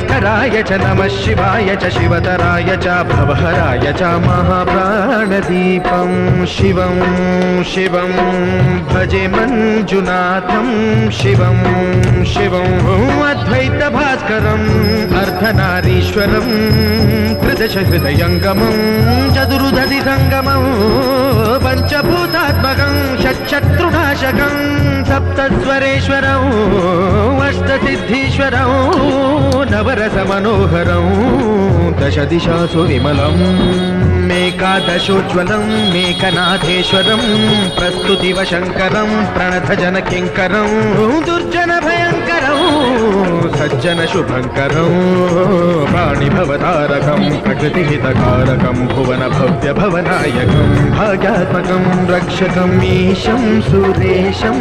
भास्कराय च नमः शिवाय च शिवतराय च भवहराय च महाप्राणदीपं शिवं शिवं भजे मंजुनाथं शिवं शिवं अद्वैतभास्करम् अर्धनारीश्वरं त्रिदशहृदयङ्गमं चतुर्दधिसङ्गमं पञ्चभूतात्मकं षट्शत्रुनाशकं सप्तस्वरेश्वरं अष्टसिद्धीश्वरं नवरसमनोहरं दशदिशासु विमलं मेकादशोज्ज्वलं मेघनाथेश्वरं प्रस्तुतिवशङ्करं प्रणतजनकिङ्करं दुर्जनभयङ्करं सज्जनशुभङ्करं प्राणिभवतारकं प्रकृतिहितकारकं भुवनभव्यभवनायकं भाग्यात्मकं रक्षकम् ईशं सुरेशं